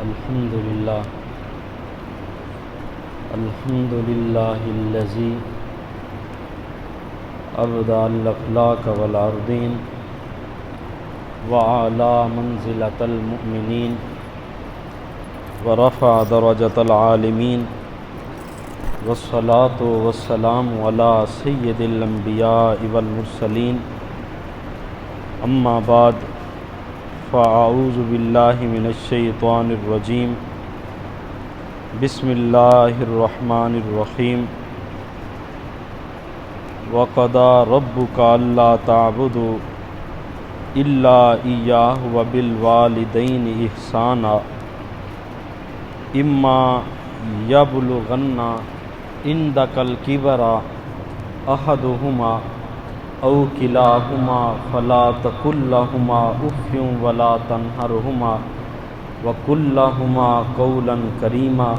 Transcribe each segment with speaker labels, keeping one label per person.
Speaker 1: الحمد لله الذي أبدع الأخلاق والأرضين وعلى منزلة المؤمنين ورفع درجة العالمين والصلاة والسلام على سيد الأنبياء والمرسلين أما بعد فأعوذ بالله من الشيطان الرجيم بسم الله الرحمن الرحيم وقضى ربك ألا تعبدوا إلا إياه وبالوالدين إحسانا إما يبلغن عندك الكبر أحدهما أو كلاهما فلا تقل لهما أف ولا تنهرهما وقل لهما قولا كريما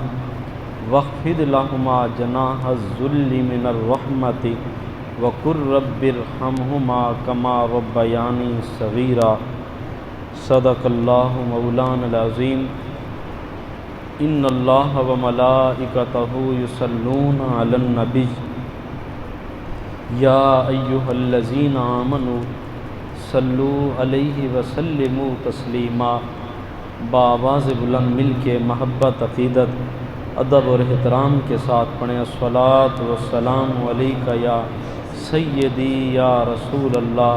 Speaker 1: واخفض لهما جناح الذل من الرحمة وقل رب ارحمهما كما ربياني صغيرا صدق الله مولانا العظيم إن الله وملائكته يصلون على النبي یا ایہا الذین آمنوا صلوا علیہ وسلموا تسلیما بآواز بلند مل کے محبت، عقیدت، ادب اور احترام کے ساتھ پڑھیں الصلاۃ والسلام علیک یا سیدی یا رسول اللہ،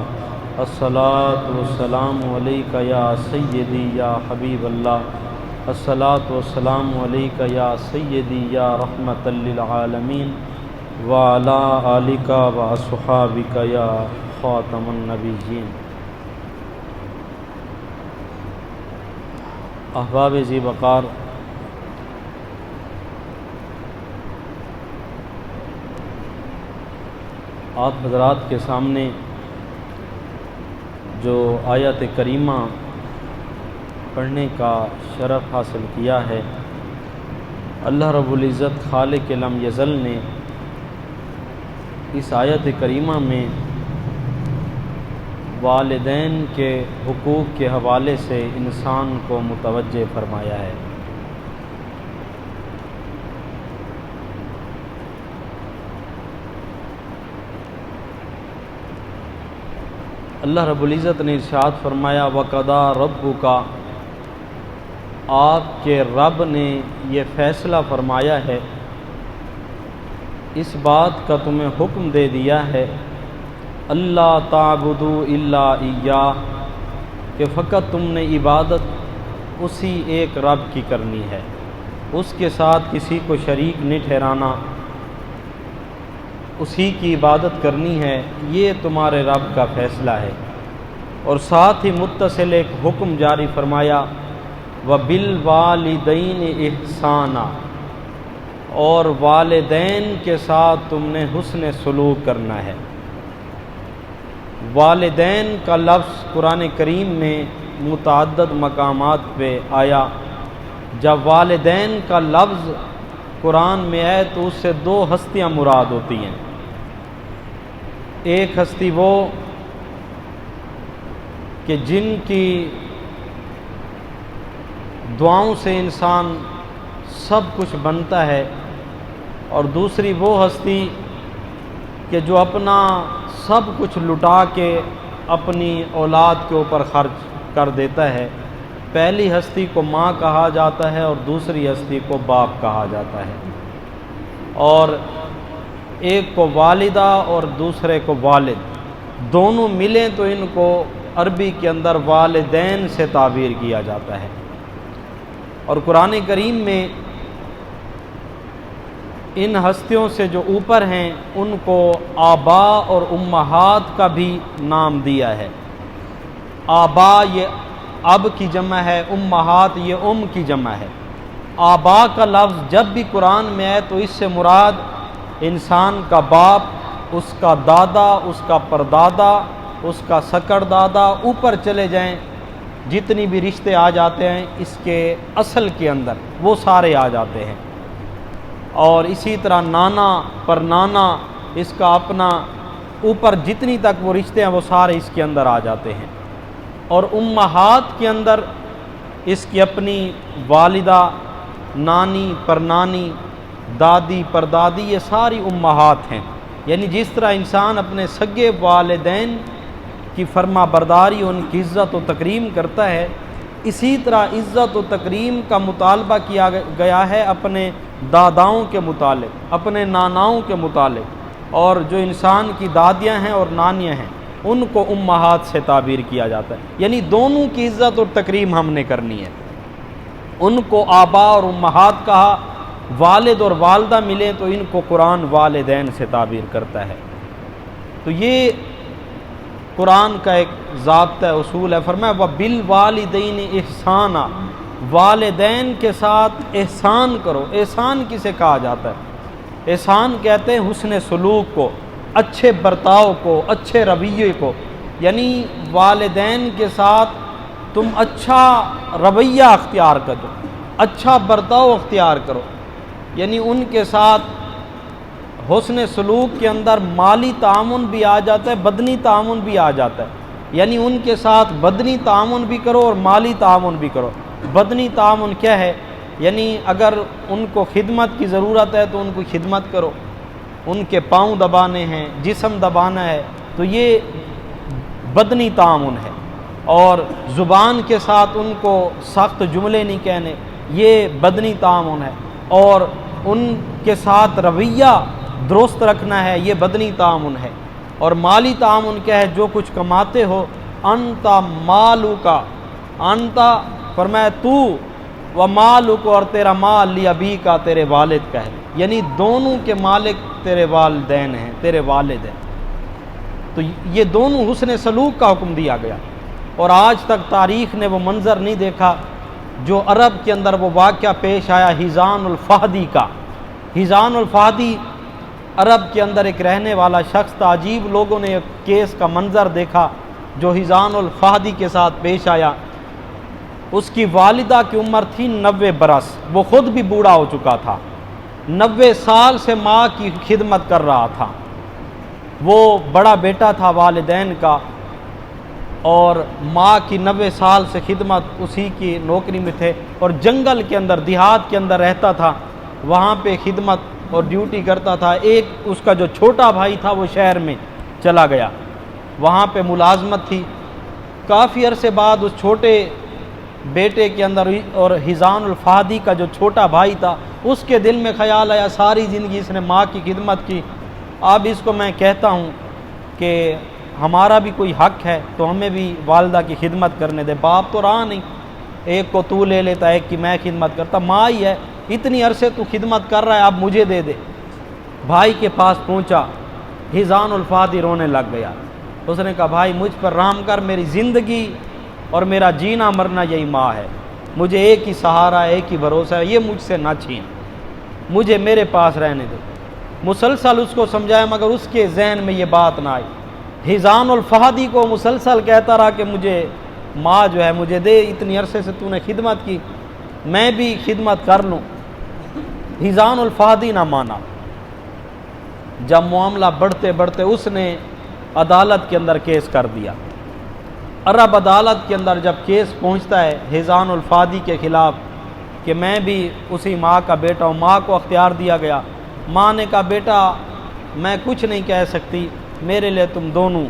Speaker 1: الصلاۃ والسلام علیک یا سیدی یا حبیب اللہ، الصلاۃ والسلام علیک یا سیدی یا رحمۃ للعالمین وعلى آلك وأصحابك یا خاتم النبیین۔ احباب ذی وقار، آپ حضرات کے سامنے جو آیت کریمہ پڑھنے کا شرف حاصل کیا ہے، اللہ رب العزت خالق لم یزل نے اس آیت کریمہ میں والدین کے حقوق کے حوالے سے انسان کو متوجہ فرمایا ہے۔ اللہ رب العزت نے ارشاد فرمایا وَقَضَىٰ رَبُّكَ، آپ کے رب نے یہ فیصلہ فرمایا ہے، اس بات کا تمہیں حکم دے دیا ہے اللہ تعبدوا الا ایاہ، کہ فقط تم نے عبادت اسی ایک رب کی کرنی ہے، اس کے ساتھ کسی کو شریک نہیں ٹھہرانا، اسی کی عبادت کرنی ہے، یہ تمہارے رب کا فیصلہ ہے۔ اور ساتھ ہی متصل ایک حکم جاری فرمایا وَبِالْوَالِدَيْنِ إِحْسَانًا، اور والدین کے ساتھ تم نے حسن سلوک کرنا ہے۔ والدین کا لفظ قرآن کریم میں متعدد مقامات پہ آیا۔ جب والدین کا لفظ قرآن میں آئے تو اس سے دو ہستیاں مراد ہوتی ہیں۔ ایک ہستی وہ کہ جن کی دعاؤں سے انسان سب کچھ بنتا ہے، اور دوسری وہ ہستی کہ جو اپنا سب کچھ لٹا کے اپنی اولاد کے اوپر خرچ کر دیتا ہے۔ پہلی ہستی کو ماں کہا جاتا ہے اور دوسری ہستی کو باپ کہا جاتا ہے، اور ایک کو والدہ اور دوسرے کو والد، دونوں ملیں تو ان کو عربی کے اندر والدین سے تعبیر کیا جاتا ہے۔ اور قرآن کریم میں ان ہستیوں سے جو اوپر ہیں ان کو آبا اور امہات کا بھی نام دیا ہے۔ آبا یہ اب کی جمع ہے، امہات یہ کی جمع ہے۔ آبا کا لفظ جب بھی قرآن میں ہے تو اس سے مراد انسان کا باپ، اس کا دادا، اس کا پردادا، اس کا سکڑ دادا، اوپر چلے جائیں جتنی بھی رشتے آ جاتے ہیں اس کے اصل کے اندر وہ سارے آ جاتے ہیں۔ اور اسی طرح نانا پر نانا، اس کا اپنا اوپر جتنی تک وہ رشتے ہیں وہ سارے اس کے اندر آ جاتے ہیں۔ اور امہات کے اندر اس کی اپنی والدہ، نانی، پرنانی، دادی، پردادی، یہ ساری امہات ہیں۔ یعنی جس طرح انسان اپنے سگے والدین کی فرما برداری، ان کی عزت و تکریم کرتا ہے، اسی طرح عزت و تکریم کا مطالبہ کیا گیا ہے اپنے داداؤں کے متعلق، اپنے ناناؤں کے متعلق، اور جو انسان کی دادیاں ہیں اور نانیاں ہیں ان کو امہات سے تعبیر کیا جاتا ہے۔ یعنی دونوں کی عزت اور تکریم ہم نے کرنی ہے۔ ان کو آبا اور امہات کہا، والد اور والدہ ملے تو ان کو قرآن والدین سے تعبیر کرتا ہے۔ تو یہ قرآن کا ایک ضابطہ اصول ہے۔ فرمایا وَبِالْوَالِدَيْنِ احسانا، والدین کے ساتھ احسان کرو۔ احسان کسے کہا جاتا ہے؟ احسان کہتے ہیں حسن سلوک کو، اچھے برتاؤ کو، اچھے رویے کو۔ یعنی والدین کے ساتھ تم اچھا رویہ اختیار کرو، اچھا برتاؤ اختیار کرو۔ یعنی ان کے ساتھ حسن سلوک کے اندر مالی تعاون بھی آ جاتا ہے، بدنی تعاون بھی آ جاتا ہے۔ یعنی ان کے ساتھ بدنی تعاون بھی کرو اور مالی تعاون بھی کرو۔ بدنی تعاون کیا ہے؟ یعنی اگر ان کو خدمت کی ضرورت ہے تو ان کو خدمت کرو، ان کے پاؤں دبانے ہیں، جسم دبانا ہے، تو یہ بدنی تعاون ہے۔ اور زبان کے ساتھ ان کو سخت جملے نہیں کہنے، یہ بدنی تعاون ہے۔ اور ان کے ساتھ رویہ درست رکھنا ہے، یہ بدنی تعاون ہے۔ اور مالی تعاون کیا ہے؟ جو کچھ کماتے ہو، انتا مالو کا، انتا فرمایا تو، و مالو کو، اور تیرا مال، لی ابی کا، تیرے والد کا ہے۔ یعنی دونوں کے مالک تیرے والدین ہیں، تیرے والد ہیں۔ تو یہ دونوں حسن سلوک کا حکم دیا گیا۔ اور آج تک تاریخ نے وہ منظر نہیں دیکھا جو عرب کے اندر وہ واقعہ پیش آیا ہیزان الفہدی کا۔ ہیزان الفہدی عرب کے اندر ایک رہنے والا شخص تھا۔ عجیب لوگوں نے ایک کیس کا منظر دیکھا جو ہیزان الفہدی کے ساتھ پیش آیا۔ اس کی والدہ کی عمر تھی 90 برس، وہ خود بھی بوڑھا ہو چکا تھا، 90 سال سے ماں کی خدمت کر رہا تھا۔ وہ بڑا بیٹا تھا والدین کا، اور ماں کی 90 سال سے خدمت، اسی کی نوکری میں تھے، اور جنگل کے اندر، دیہات کے اندر رہتا تھا، وہاں پہ خدمت اور ڈیوٹی کرتا تھا۔ ایک اس کا جو چھوٹا بھائی تھا وہ شہر میں چلا گیا، وہاں پہ ملازمت تھی۔ کافی عرصے بعد اس چھوٹے بیٹے کے اندر، اور ہیزان الفہدی کا جو چھوٹا بھائی تھا، اس کے دل میں خیال آیا، ساری زندگی اس نے ماں کی خدمت کی، اب اس کو میں کہتا ہوں کہ ہمارا بھی کوئی حق ہے تو ہمیں بھی والدہ کی خدمت کرنے دے۔ باپ تو رہا نہیں، ایک کو تو لے لیتا، ایک کی میں خدمت کرتا، ماں ہی ہے، اتنی عرصے تو خدمت کر رہا ہے، اب مجھے دے دے۔ بھائی کے پاس پہنچا، ہیزان الفہدی رونے لگ گیا۔ اس نے کہا بھائی مجھ پر رحم کر، میری زندگی اور میرا جینا مرنا یہی ماں ہے، مجھے ایک ہی سہارا، ایک ہی بھروسہ ہے، یہ مجھ سے نہ چھین، مجھے میرے پاس رہنے دے۔ مسلسل اس کو سمجھایا مگر اس کے ذہن میں یہ بات نہ آئی۔ ہیزان الفہدی کو مسلسل کہتا رہا کہ مجھے ماں جو ہے مجھے دے، اتنی عرصے سے تو نے خدمت کی، میں بھی خدمت کر لوں۔ ہیزان الفہدی نہ مانا۔ جب معاملہ بڑھتے بڑھتے اس نے عدالت کے اندر کیس کر دیا۔ عرب عدالت کے اندر جب کیس پہنچتا ہے ہیزان الفہدی کے خلاف کہ میں بھی اسی ماں کا بیٹا ہوں، ماں کو اختیار دیا گیا۔ ماں نے کہا بیٹا میں کچھ نہیں کہہ سکتی، میرے لیے تم دونوں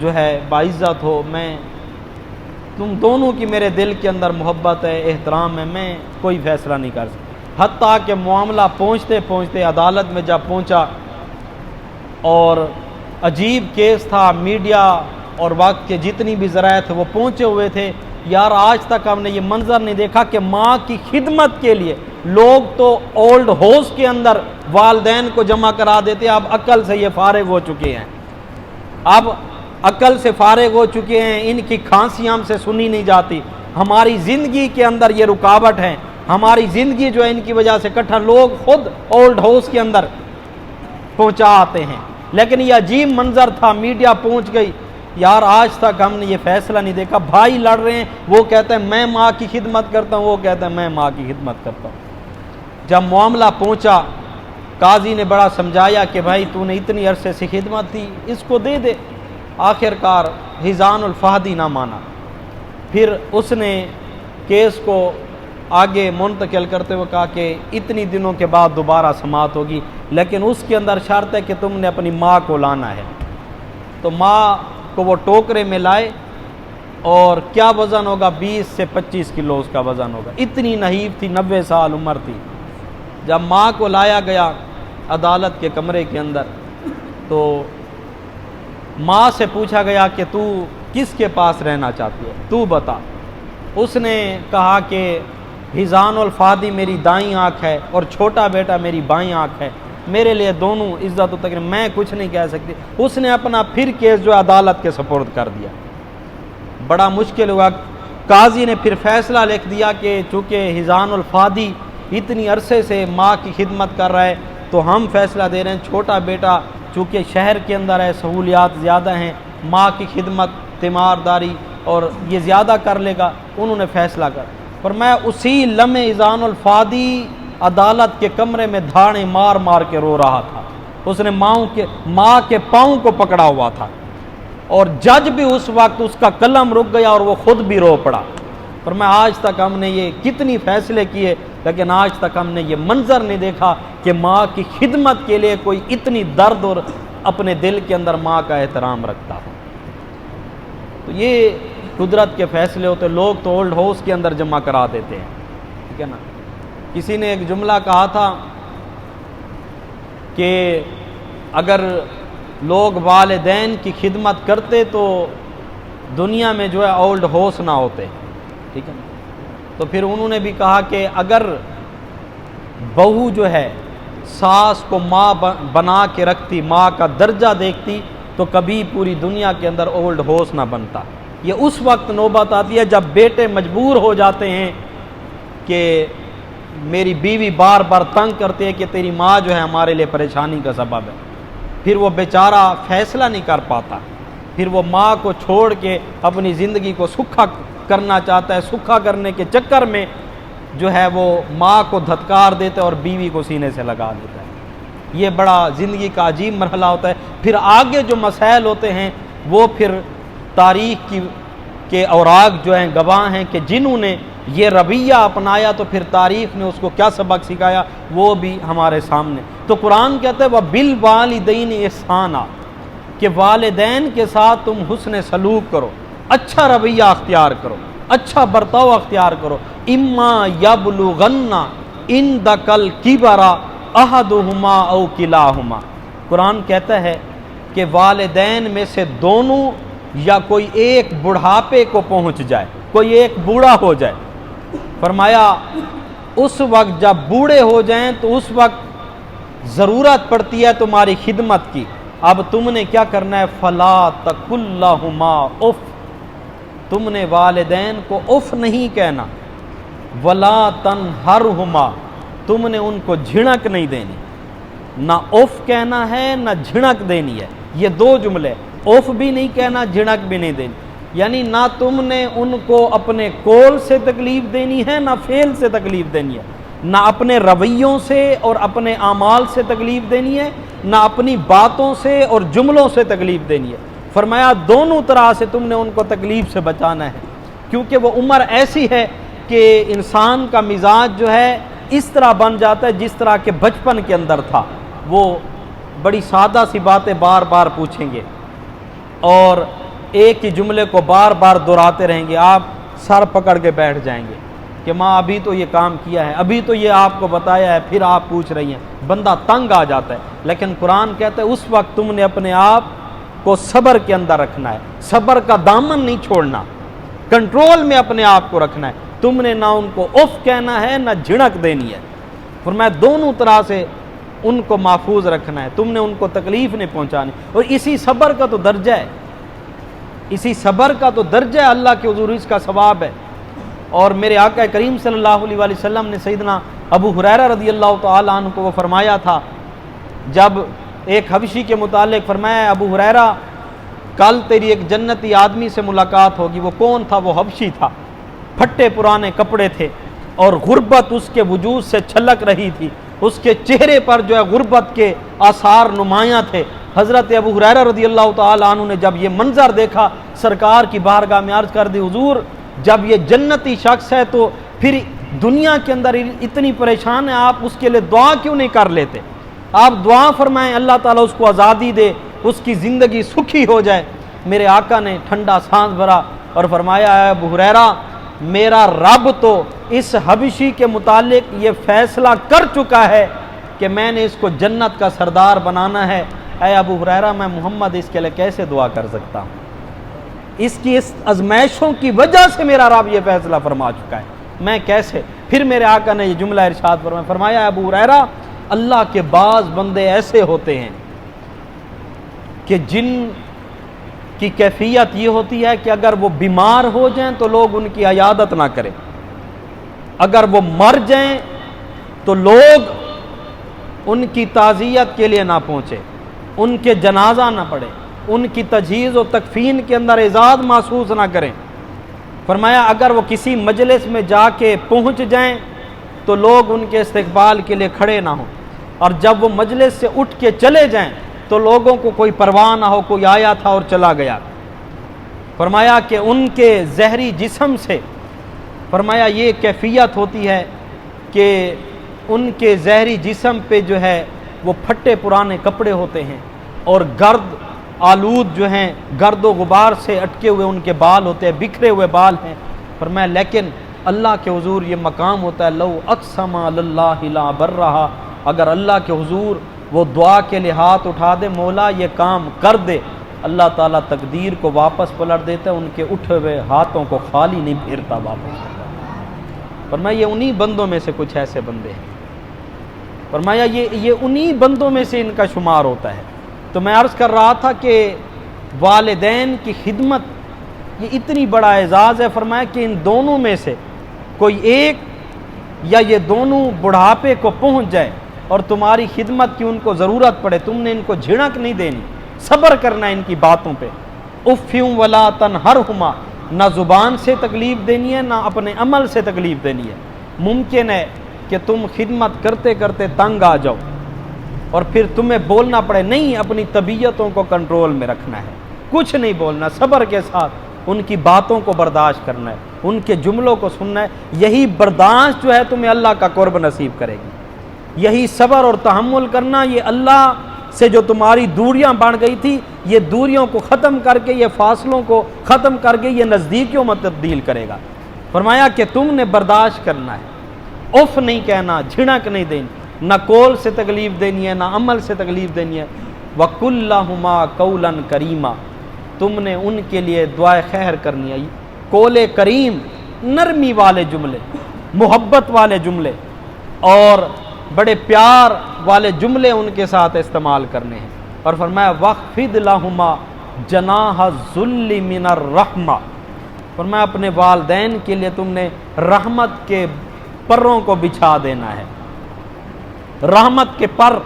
Speaker 1: جو ہے باعزت ہو، میں تم دونوں کی میرے دل کے اندر محبت ہے، احترام ہے، میں کوئی فیصلہ نہیں کر سکتا۔ حتیٰ کہ معاملہ پہنچتے پہنچتے عدالت میں جب پہنچا، اور عجیب کیس تھا، میڈیا اور وقت کے جتنی بھی ذرائع تھے وہ پہنچے ہوئے تھے۔ یار آج تک ہم نے یہ منظر نہیں دیکھا کہ ماں کی خدمت کے لیے لوگ تو اولڈ ہاؤس کے اندر والدین کو جمع کرا دیتے، اب عقل سے یہ فارغ ہو چکے ہیں، اب عقل سے فارغ ہو چکے ہیں، ان کی کھانسی ہم سے سنی نہیں جاتی، ہماری زندگی کے اندر یہ رکاوٹ ہے، ہماری زندگی جو ہے ان کی وجہ سے کٹھا لوگ خود اولڈ ہاؤس کے اندر پہنچا آتے ہیں۔ لیکن یہ عجیب منظر تھا، میڈیا پہنچ گئی۔ یار آج تک ہم نے یہ فیصلہ نہیں دیکھا، بھائی لڑ رہے ہیں، وہ کہتے ہیں میں ماں کی خدمت کرتا ہوں، وہ کہتے ہیں میں ماں کی خدمت کرتا ہوں۔ جب معاملہ پہنچا، قاضی نے بڑا سمجھایا کہ بھائی تو نے اتنی عرصے سے خدمت تھی، اس کو دے دے۔ آخر کار ہیزان الفہدی نہ مانا۔ پھر اس نے کیس کو آگے منتقل کرتے ہوئے کہا کہ اتنی دنوں کے بعد دوبارہ سماعت ہوگی، لیکن اس کے اندر شرط ہے کہ تم نے اپنی ماں کو لانا ہے۔ تو ماں کو وہ ٹوکرے میں لائے، اور کیا وزن ہوگا؟ 20 سے 25 کلو اس کا وزن ہوگا۔ اتنی نحیف تھی، 90 سال عمر تھی۔ جب ماں کو لایا گیا عدالت کے کمرے کے اندر، تو ماں سے پوچھا گیا کہ تو کس کے پاس رہنا چاہتی ہے، تو بتا۔ اس نے کہا کہ حزان الفادی میری دائیں آنکھ ہے اور چھوٹا بیٹا میری بائیں آنکھ ہے، میرے لیے دونوں عزت و تکریم، میں کچھ نہیں کہہ سکتی۔ اس نے اپنا پھر کیس جو عدالت کے سپرد کر دیا۔ بڑا مشکل ہوا، قاضی نے پھر فیصلہ لکھ دیا کہ چونکہ حزان الفادی اتنی عرصے سے ماں کی خدمت کر رہا ہے، تو ہم فیصلہ دے رہے ہیں چوٹا بیٹا چونکہ شہر کے اندر ہے، سہولیات زیادہ ہیں، ماں کی خدمت تیمارداری اور یہ زیادہ کر لے گا۔ انہوں نے فیصلہ کر، پر میں اسی لمحے حزان الفادی عدالت کے کمرے میں دھاڑیں مار مار کے رو رہا تھا۔ اس نے ماں کے پاؤں کو پکڑا ہوا تھا، اور جج بھی اس وقت اس کا قلم رک گیا اور وہ خود بھی رو پڑا۔ پر میں آج تک ہم نے یہ کتنی فیصلے کیے، لیکن آج تک ہم نے یہ منظر نہیں دیکھا کہ ماں کی خدمت کے لیے کوئی اتنی درد اور اپنے دل کے اندر ماں کا احترام رکھتا ہو۔ تو یہ قدرت کے فیصلے ہوتے، لوگ تو اولڈ ہاؤس کے اندر جمع کرا دیتے ہیں، ٹھیک ہے نا۔ کسی نے ایک جملہ کہا تھا کہ اگر لوگ والدین کی خدمت کرتے تو دنیا میں جو ہے اولڈ ہاؤس نہ ہوتے، ٹھیک ہے نا۔ تو پھر انہوں نے بھی کہا کہ اگر بہو جو ہے ساس کو ماں بنا کے رکھتی، ماں کا درجہ دیکھتی، تو کبھی پوری دنیا کے اندر اولڈ ہاؤس نہ بنتا۔ یہ اس وقت نوبت آتی ہے جب بیٹے مجبور ہو جاتے ہیں کہ میری بیوی بار بار تنگ کرتی ہے کہ تیری ماں جو ہے ہمارے لیے پریشانی کا سبب ہے، پھر وہ بیچارہ فیصلہ نہیں کر پاتا، پھر وہ ماں کو چھوڑ کے اپنی زندگی کو سکھا کرنا چاہتا ہے، سکھا کرنے کے چکر میں جو ہے وہ ماں کو دھتکار دیتا ہے اور بیوی کو سینے سے لگا دیتا ہے۔ یہ بڑا زندگی کا عجیب مرحلہ ہوتا ہے۔ پھر آگے جو مسائل ہوتے ہیں وہ پھر تاریخ کے اوراق جو ہیں گواہ ہیں کہ جنہوں نے یہ رویہ اپنایا تو پھر تاریخ نے اس کو کیا سبق سکھایا، وہ بھی ہمارے سامنے۔ تو قرآن کہتا ہے وَبِالْوَالِدَيْنِ إِحْسَانًا، کہ والدین کے ساتھ تم حسن سلوک کرو، اچھا رویہ اختیار کرو، اچھا برتاؤ اختیار کرو۔ اما یبلغن عندک الکبر احدہما او کلاہما، قرآن کہتا ہے کہ والدین میں سے دونوں یا کوئی ایک بڑھاپے کو پہنچ جائے، کوئی ایک بوڑھا ہو جائے۔ فرمایا اس وقت جب بوڑھے ہو جائیں تو اس وقت ضرورت پڑتی ہے تمہاری خدمت کی۔ اب تم نے کیا کرنا ہے؟ فلا تقل لہما اف، تم نے والدین کو اف نہیں کہنا، ولا تنہرہما، تم نے ان کو جھڑک نہیں دینی، نہ اف کہنا ہے نہ جھڑک دینی ہے۔ یہ دو جملے، اف بھی نہیں کہنا، جھڑک بھی نہیں دینی، یعنی نہ تم نے ان کو اپنے قول سے تکلیف دینی ہے نہ فعل سے تکلیف دینی ہے، نہ اپنے رویوں سے اور اپنے اعمال سے تکلیف دینی ہے، نہ اپنی باتوں سے اور جملوں سے تکلیف دینی ہے۔ فرمایا دونوں طرح سے تم نے ان کو تکلیف سے بچانا ہے، کیونکہ وہ عمر ایسی ہے کہ انسان کا مزاج جو ہے اس طرح بن جاتا ہے جس طرح کے بچپن کے اندر تھا۔ وہ بڑی سادہ سی باتیں بار بار پوچھیں گے اور ایک ہی جملے کو بار بار دہراتے رہیں گے، آپ سر پکڑ کے بیٹھ جائیں گے کہ ماں ابھی تو یہ کام کیا ہے، ابھی تو یہ آپ کو بتایا ہے، پھر آپ پوچھ رہی ہیں، بندہ تنگ آ جاتا ہے۔ لیکن قرآن کہتا ہے اس وقت تم نے اپنے آپ کو صبر کے اندر رکھنا ہے، صبر کا دامن نہیں چھوڑنا، کنٹرول میں اپنے آپ کو رکھنا ہے۔ تم نے نہ ان کو اف کہنا ہے نہ جھڑک دینی ہے، فرمایا دونوں طرح سے ان کو محفوظ رکھنا ہے، تم نے ان کو تکلیف نہیں پہنچانی۔ اور اسی صبر کا تو درجہ ہے، اسی صبر کا تو درجہ ہے اللہ کے حضور، اس کا ثواب ہے۔ اور میرے آقا کریم صلی اللہ علیہ وآلہ وسلم نے سیدنا ابو ہریرہ رضی اللہ تعالیٰ عنہ کو وہ فرمایا تھا، جب ایک حبشی کے متعلق فرمایا ابو ہریرہ کل تیری ایک جنتی آدمی سے ملاقات ہوگی۔ وہ کون تھا؟ وہ حبشی تھا، پھٹے پرانے کپڑے تھے اور غربت اس کے وجود سے چھلک رہی تھی، اس کے چہرے پر جو ہے غربت کے آثار نمایاں تھے۔ حضرت ابو ہریرہ رضی اللہ تعالیٰ عنہ نے جب یہ منظر دیکھا، سرکار کی بارگاہ میں عرض کر دی، حضور جب یہ جنتی شخص ہے تو پھر دنیا کے اندر اتنی پریشان ہے، آپ اس کے لیے دعا کیوں نہیں کر لیتے؟ آپ دعا فرمائیں اللہ تعالیٰ اس کو آزادی دے، اس کی زندگی سکھی ہو جائے۔ میرے آقا نے ٹھنڈا سانس بھرا اور فرمایا اے ابو ہریرہ، میرا رب تو اس حبشی کے متعلق یہ فیصلہ کر چکا ہے کہ میں نے اس کو جنت کا سردار بنانا ہے۔ اے ابو ہریرہ، میں محمد اس کے لیے کیسے دعا کر سکتا ہوں؟ اس کی اس ازمائشوں کی وجہ سے میرا رب یہ فیصلہ فرما چکا ہے، میں کیسے؟ پھر میرے آقا نے یہ جملہ ارشاد فرمایا ابو ہریرہ، اللہ کے بعض بندے ایسے ہوتے ہیں کہ جن کی کیفیت یہ ہوتی ہے کہ اگر وہ بیمار ہو جائیں تو لوگ ان کی عیادت نہ کریں، اگر وہ مر جائیں تو لوگ ان کی تعزیت کے لیے نہ پہنچے، ان کے جنازہ نہ پڑھے، ان کی تجہیز و تکفین کے اندر اعزاز محسوس نہ کریں۔ فرمایا اگر وہ کسی مجلس میں جا کے پہنچ جائیں تو لوگ ان کے استقبال کے لیے کھڑے نہ ہوں، اور جب وہ مجلس سے اٹھ کے چلے جائیں تو لوگوں کو کوئی پرواہ نہ ہو، کوئی آیا تھا اور چلا گیا۔ فرمایا کہ ان کے زہری جسم سے، فرمایا یہ کیفیت ہوتی ہے کہ ان کے زہری جسم پہ جو ہے وہ پھٹے پرانے کپڑے ہوتے ہیں، اور گرد آلود جو ہیں، گرد و غبار سے اٹکے ہوئے ان کے بال ہوتے ہیں، بکھرے ہوئے بال ہیں۔ فرمایا لیکن اللہ کے حضور یہ مقام ہوتا ہے، لو اقسم علی اللہ لا برہا، اگر اللہ کے حضور وہ دعا کے لیے ہاتھ اٹھا دے، مولا یہ کام کر دے، اللہ تعالیٰ تقدیر کو واپس پلٹ دیتا ہے، ان کے اٹھے ہوئے ہاتھوں کو خالی نہیں پھرتا واپس۔ فرمایا یہ انہی بندوں میں سے کچھ ایسے بندے ہیں، فرمایا یہ انہی بندوں میں سے ان کا شمار ہوتا ہے۔ تو میں عرض کر رہا تھا کہ والدین کی خدمت یہ اتنی بڑا اعزاز ہے۔ فرمایا کہ ان دونوں میں سے کوئی ایک یا یہ دونوں بڑھاپے کو پہنچ جائے اور تمہاری خدمت کی ان کو ضرورت پڑے، تم نے ان کو جھڑک نہیں دینی، صبر کرنا ان کی باتوں پہ۔ افیوں ولا تنہرہما، نہ زبان سے تکلیف دینی ہے، نہ اپنے عمل سے تکلیف دینی ہے۔ ممکن ہے کہ تم خدمت کرتے کرتے تنگ آ جاؤ اور پھر تمہیں بولنا پڑے، نہیں، اپنی طبیعتوں کو کنٹرول میں رکھنا ہے، کچھ نہیں بولنا، صبر کے ساتھ ان کی باتوں کو برداشت کرنا ہے، ان کے جملوں کو سننا ہے۔ یہی برداشت جو ہے تمہیں اللہ کا قرب نصیب کرے گی، یہی صبر اور تحمل کرنا، یہ اللہ سے جو تمہاری دوریاں بڑھ گئی تھی، یہ دوریوں کو ختم کر کے، یہ فاصلوں کو ختم کر کے یہ نزدیکیوں میں تبدیل کرے گا۔ فرمایا کہ تم نے برداشت کرنا ہے، اف نہیں کہنا، جھڑک نہیں دینی، نہ قول سے تکلیف دینی ہے، نہ عمل سے تکلیف دینی ہے۔ وَقُلْ لَهُمَا قَوْلًا كَرِيمًا، تم نے ان کے لیے دعائے خیر کرنی ہے۔ قول کریم، نرمی والے جملے، محبت والے جملے اور بڑے پیار والے جملے ان کے ساتھ استعمال کرنے ہیں۔ اور فرمایا وَخْفِضْ لَهُمَا جَنَاحَ الذُّلِّ مِنَ الرَّحْمَةِ، فرمایا اپنے والدین کے لیے تم نے رحمت کے پروں کو بچھا دینا ہے۔ رحمت کے پر،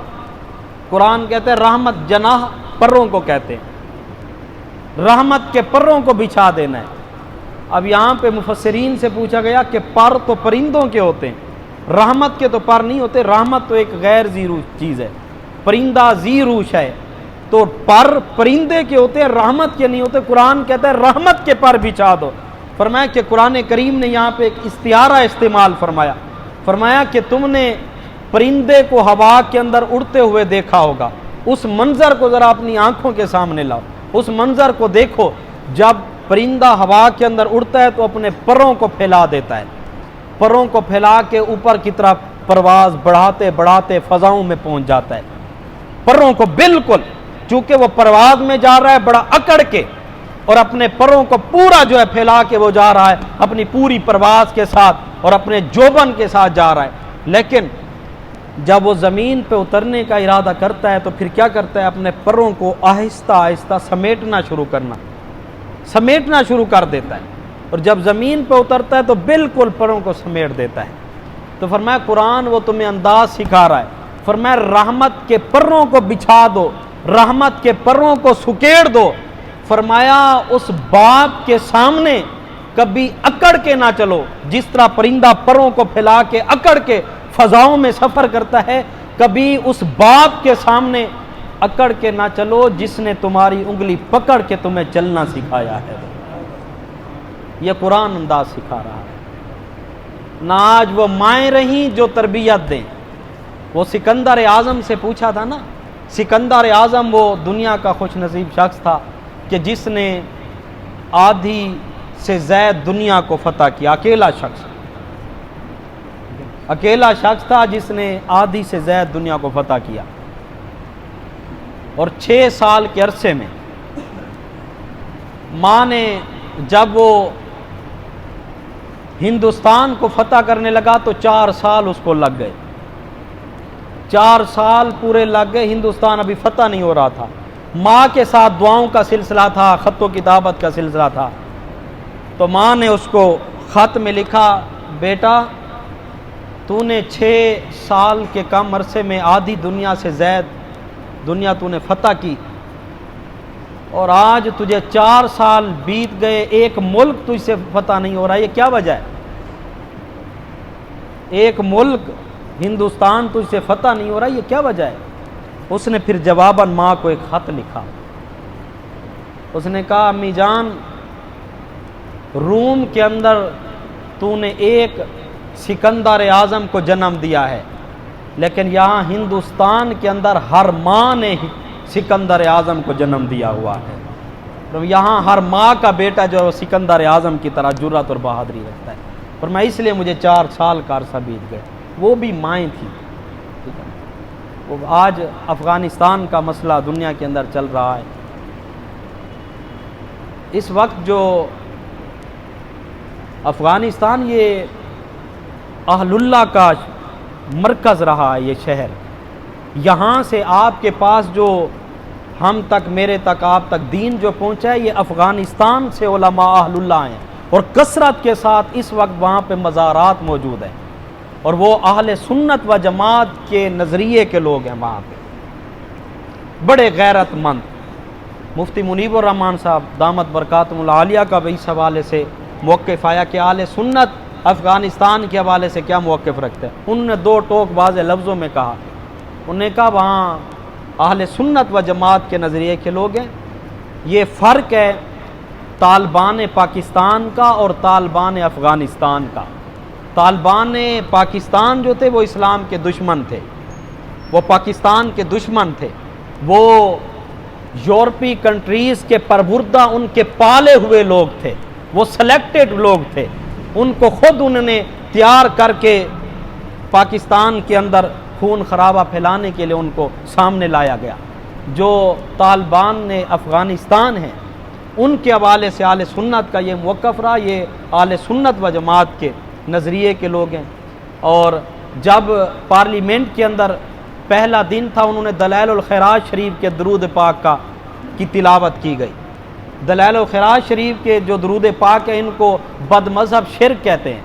Speaker 1: قرآن کہتے ہیں رحمت جناح پروں کو کہتے ہیں، رحمت کے پروں کو بچھا دینا ہے۔ اب یہاں پہ مفسرین سے پوچھا گیا کہ پر تو پرندوں کے ہوتے ہیں، رحمت کے تو پر نہیں ہوتے، رحمت تو ایک غیر ذی روح چیز ہے، پرندہ ذی روح ہے، تو پر پرندے کے ہوتے ہیں، رحمت کے نہیں ہوتے۔ قرآن کہتا ہے رحمت کے پر بچھا دو۔ فرمایا کہ قرآن کریم نے یہاں پہ ایک استعارہ استعمال فرمایا، فرمایا کہ تم نے پرندے کو ہوا کے اندر اڑتے ہوئے دیکھا ہوگا، اس منظر کو ذرا اپنی آنکھوں کے سامنے لاؤ، اس منظر کو دیکھو، جب پرندہ ہوا کے اندر اڑتا ہے تو اپنے پروں کو پھیلا دیتا ہے، پروں کو پھیلا کے اوپر کی طرف پرواز بڑھاتے بڑھاتے فضاؤں میں پہنچ جاتا ہے۔ پروں کو بالکل، چونکہ وہ پرواز میں جا رہا ہے بڑا اکڑ کے، اور اپنے پروں کو پورا جو ہے پھیلا کے وہ جا رہا ہے اپنی پوری پرواز کے ساتھ اور اپنے جوبن کے ساتھ جا رہا ہے۔ لیکن جب وہ زمین پہ اترنے کا ارادہ کرتا ہے تو پھر کیا کرتا ہے؟ اپنے پروں کو آہستہ آہستہ سمیٹنا شروع کر دیتا ہے، اور جب زمین پہ اترتا ہے تو بالکل پروں کو سمیٹ دیتا ہے۔ تو فرمایا قرآن وہ تمہیں انداز سکھا رہا ہے، فرمایا رحمت کے پروں کو بچھا دو، رحمت کے پروں کو سکیڑ دو۔ فرمایا اس باپ کے سامنے کبھی اکڑ کے نہ چلو، جس طرح پرندہ پروں کو پھیلا کے اکڑ کے فضاؤں میں سفر کرتا ہے، کبھی اس باپ کے سامنے اکڑ کے نہ چلو جس نے تمہاری انگلی پکڑ کے تمہیں چلنا سکھایا ہے۔ یہ قرآن انداز سکھا رہا ہے۔ نہ آج وہ مائیں رہیں جو تربیت دیں۔ وہ سکندر اعظم سے پوچھا تھا نا، سکندر اعظم وہ دنیا کا خوش نصیب شخص تھا کہ جس نے آدھی سے زائد دنیا کو فتح کیا، اکیلا شخص تھا جس نے آدھی سے زائد دنیا کو فتح کیا، اور 6 سال کے عرصے میں ماں نے، جب وہ ہندوستان کو فتح کرنے لگا تو 4 سال اس کو لگ گئے، 4 سال پورے لگ گئے، ہندوستان ابھی فتح نہیں ہو رہا تھا۔ ماں کے ساتھ دعاؤں کا سلسلہ تھا، خط و کتابت کا سلسلہ تھا، تو ماں نے اس کو خط میں لکھا، بیٹا تو نے 6 سال کے کم عرصے میں آدھی دنیا سے زائد دنیا تو نے فتح کی، اور آج تجھے 4 سال بیت گئے، ایک ملک تجھ سے فتح نہیں ہو رہا، یہ کیا وجہ ہے؟ ایک ملک ہندوستان تجھ سے فتح نہیں ہو رہا، یہ کیا وجہ ہے؟ اس نے پھر جواباً ماں کو ایک خط لکھا، اس نے کہا، امی جان، روم کے اندر تو نے ایک سکندر اعظم کو جنم دیا ہے، لیکن یہاں ہندوستان کے اندر ہر ماں نے سکندر اعظم کو جنم دیا ہوا ہے، یہاں ہر ماں کا بیٹا جو ہے وہ سکندر اعظم کی طرح جرأت اور بہادری رکھتا ہے، اور میں اس لیے مجھے 4 سال کا عرصہ بیت گئے، وہ بھی مائیں تھیں۔ وہ آج افغانستان کا مسئلہ دنیا کے اندر چل رہا ہے، اس وقت جو افغانستان یہ اہل اللہ کا مرکز رہا ہے، یہ شہر، یہاں سے آپ کے پاس جو ہم تک، میرے تک، آپ تک دین جو پہنچا ہے، یہ افغانستان سے علماء اہل اللہ ہیں، اور کثرت کے ساتھ اس وقت وہاں پہ مزارات موجود ہیں، اور وہ اہل سنت و جماعت کے نظریے کے لوگ ہیں وہاں پہ، بڑے غیرت مند۔ مفتی منیب الرحمان صاحب دامت برکاتہم العالیہ کا بھی اس حوالے سے موقف آیا کہ اہل سنت افغانستان کے حوالے سے کیا موقف رکھتے ہیں، انہوں نے 2 ٹوک واضح لفظوں میں کہا، انہوں نے کہا وہاں اہل سنت و جماعت کے نظریے کے لوگ ہیں، یہ فرق ہے طالبان پاکستان کا اور طالبان افغانستان کا۔ طالبان پاکستان جو تھے وہ اسلام کے دشمن تھے، وہ پاکستان کے دشمن تھے، وہ یورپی کنٹریز کے پروردہ ان کے پالے ہوئے لوگ تھے، وہ سلیکٹڈ لوگ تھے، ان کو خود انہوں نے تیار کر کے پاکستان کے اندر خون خرابہ پھیلانے کے لیے ان کو سامنے لایا گیا۔ جو طالبان نے افغانستان ہیں ان کے حوالے سے اہل سنت کا یہ موقف رہا، یہ اہل سنت و جماعت کے نظریے کے لوگ ہیں۔ اور جب پارلیمنٹ کے اندر پہلا دن تھا، انہوں نے دلائل الخیرات شریف کے درود پاک کی تلاوت کی گئی۔ دلائل الخیرات شریف کے جو درود پاک ہیں ان کو بد مذہب شرک کہتے ہیں۔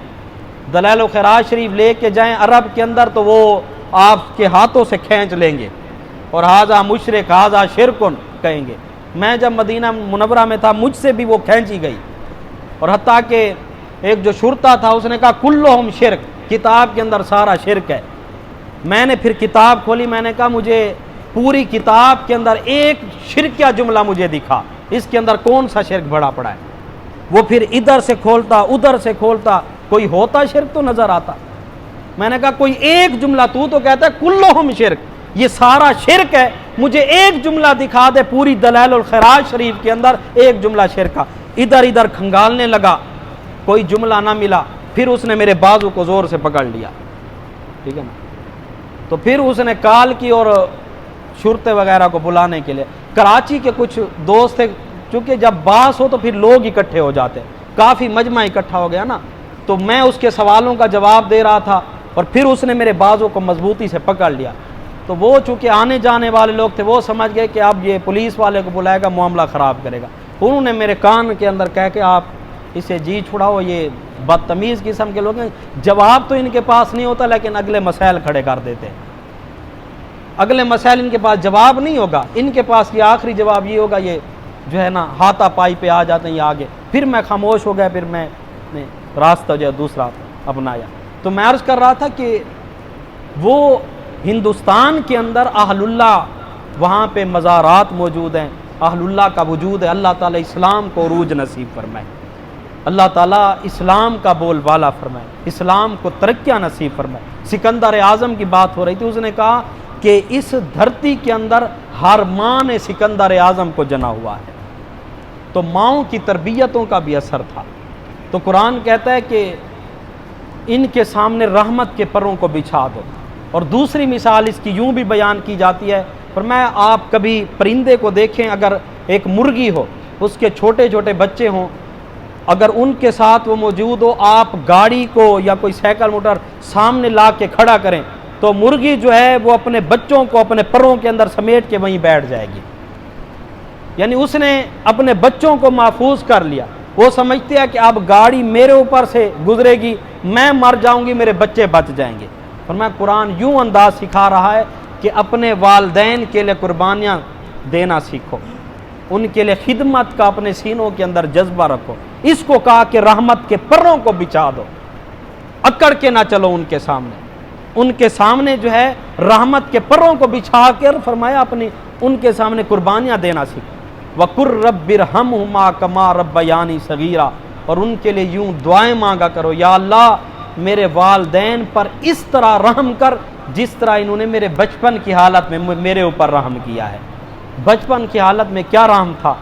Speaker 1: دلائل الخیرات شریف لے کے جائیں عرب کے اندر تو وہ آپ کے ہاتھوں سے کھینچ لیں گے، اور ھذا مشرک ھذا شرکن کہیں گے۔ میں جب مدینہ منورہ میں تھا مجھ سے بھی وہ کھینچی گئی، اور حتیٰ کہ ایک جو شرطا تھا اس نے کہا کلہم شرک، کتاب کے اندر سارا شرک ہے۔ میں نے پھر کتاب کھولی، میں نے کہا مجھے پوری کتاب کے اندر ایک شرکیہ جملہ مجھے دکھا، اس کے اندر کون سا شرک بڑا پڑا ہے؟ وہ پھر ادھر سے کھولتا ادھر سے کھولتا، کوئی ہوتا شرک تو نظر آتا۔ میں نے کہا کوئی ایک جملہ، تو کہتا ہے کلہم شرک، یہ سارا شرک ہے، مجھے ایک جملہ دکھا دے پوری دلائل الخیرات شریف کے اندر ایک جملہ شرک کا۔ ادھر ادھر کھنگالنے لگا، کوئی جملہ نہ ملا، پھر اس نے میرے بازو کو زور سے پکڑ لیا، ٹھیک ہے نا، تو پھر اس نے کال کی اور شرطے وغیرہ کو بلانے کے لیے۔ کراچی کے کچھ دوست تھے، چونکہ جب باس ہو تو پھر لوگ اکٹھے ہو جاتے، کافی مجمع اکٹھا ہو گیا نا، تو میں اس کے سوالوں کا جواب دے رہا تھا، اور پھر اس نے میرے بازو کو مضبوطی سے پکڑ لیا۔ تو وہ چونکہ آنے جانے والے لوگ تھے، وہ سمجھ گئے کہ اب یہ پولیس والے کو بلائے گا، معاملہ خراب کرے گا۔ انہوں نے میرے کان کے اندر کہہ کے آپ اسے جی چھڑاؤ، یہ بدتمیز قسم کے لوگ ہیں۔ جواب تو ان کے پاس نہیں ہوتا، لیکن اگلے مسائل کھڑے کر دیتے ہیں، اگلے مسائل ان کے پاس جواب نہیں ہوگا، ان کے پاس یہ آخری جواب یہ ہوگا، یہ جو ہے نا ہاتھا پائی پہ آ جاتے ہیں یہ آگے۔ پھر میں خاموش ہو گیا، پھر میں نے راستہ جو ہے دوسرا اپنایا۔ تو میں عرض کر رہا تھا کہ وہ ہندوستان کے اندر اہل اللہ، وہاں پہ مزارات موجود ہیں، اہل اللہ کا وجود ہے، اللہ تعالیٰ اسلام کو عروج نصیب فرمائے۔ اللہ تعالیٰ اسلام کا بول بالا فرمائے، اسلام کو ترقیاں نصیب فرمائے۔ سکندر اعظم کی بات ہو رہی تھی، اس نے کہا کہ اس دھرتی کے اندر ہر ماں نے سکندر اعظم کو جنا ہوا ہے، تو ماؤں کی تربیتوں کا بھی اثر تھا۔ تو قرآن کہتا ہے کہ ان کے سامنے رحمت کے پروں کو بچھا دو۔ اور دوسری مثال اس کی یوں بھی بیان کی جاتی ہے، فرمایا آپ کبھی پرندے کو دیکھیں، اگر ایک مرغی ہو، اس کے چھوٹے چھوٹے بچے ہوں، اگر ان کے ساتھ وہ موجود ہو، آپ گاڑی کو یا کوئی سائیکل موٹر سامنے لا کے کھڑا کریں تو مرغی جو ہے وہ اپنے بچوں کو اپنے پروں کے اندر سمیٹ کے وہیں بیٹھ جائے گی، یعنی اس نے اپنے بچوں کو محفوظ کر لیا۔ وہ سمجھتے ہیں کہ اب گاڑی میرے اوپر سے گزرے گی، میں مر جاؤں گی، میرے بچے بچ جائیں گے۔ فرمایا قرآن یوں انداز سکھا رہا ہے کہ اپنے والدین کے لیے قربانیاں دینا سیکھو، ان کے لیے خدمت کا اپنے سینوں کے اندر جذبہ رکھو۔ اس کو کہا کہ رحمت کے پروں کو بچھا دو، اکڑ کے نہ چلو ان کے سامنے، ان کے سامنے جو ہے رحمت کے پروں کو بچھا کر فرمایا اپنی ان کے سامنے قربانیاں دینا سیکھو۔ وَقُلْ رَبِّ ارْحَمْهُمَا كَمَا رَبَّيَانِي صَغِيرًا، اور ان کے لیے یوں دعائیں مانگا کرو، یا اللہ میرے والدین پر اس طرح رحم کر جس طرح انہوں نے میرے بچپن کی حالت میں میرے اوپر رحم کیا ہے۔ بچپن کی حالت میں کیا رحم تھا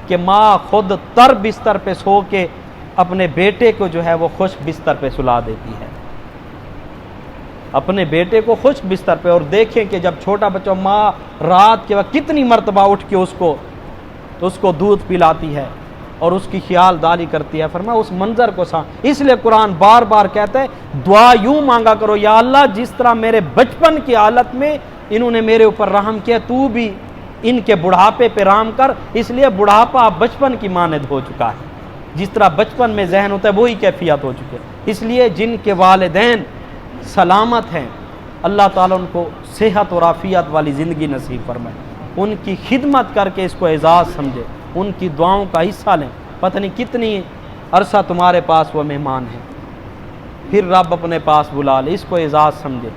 Speaker 1: کہ ماں خود تر بستر پہ سو کے اپنے بیٹے کو جو ہے وہ خوش بستر پہ سلا دیتی ہے، اپنے بیٹے کو خوش بستر پہ۔ اور دیکھیں کہ جب چھوٹا بچہ، ماں رات کے وقت کتنی مرتبہ اٹھ کے اس کو دودھ پلاتی ہے اور اس کی خیال داری کرتی ہے۔ فرمایا اس منظر کو اس لیے قرآن بار بار کہتا ہے دعا یوں مانگا کرو، یا اللہ جس طرح میرے بچپن کی حالت میں انہوں نے میرے اوپر رحم کیا، تو بھی ان کے بڑھاپے پہ رحم کر۔ اس لیے بڑھاپا اب بچپن کی مانند ہو چکا ہے، جس طرح بچپن میں ذہن ہوتا ہے وہی کیفیت ہو چکی ہے۔ اس لیے جن کے والدین سلامت ہیں، اللہ تعالیٰ ان کو صحت اور عافیت والی زندگی نصیب فرمائے، ان کی خدمت کر کے اس کو اعزاز سمجھے، ان کی دعاؤں کا حصہ لیں۔ پتہ نہیں کتنی عرصہ تمہارے پاس وہ مہمان ہیں، پھر رب اپنے پاس بلا لے، اس کو اعزاز سمجھے۔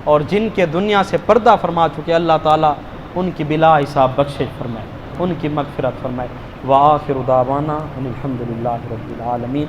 Speaker 1: اور جن کے دنیا سے پردہ فرما چکے، اللہ تعالیٰ ان کی بلا حساب بخشش فرمائے، ان کی مغفرت فرمائے۔ وآخر دعوانا ان الحمد للہ رب العالمین۔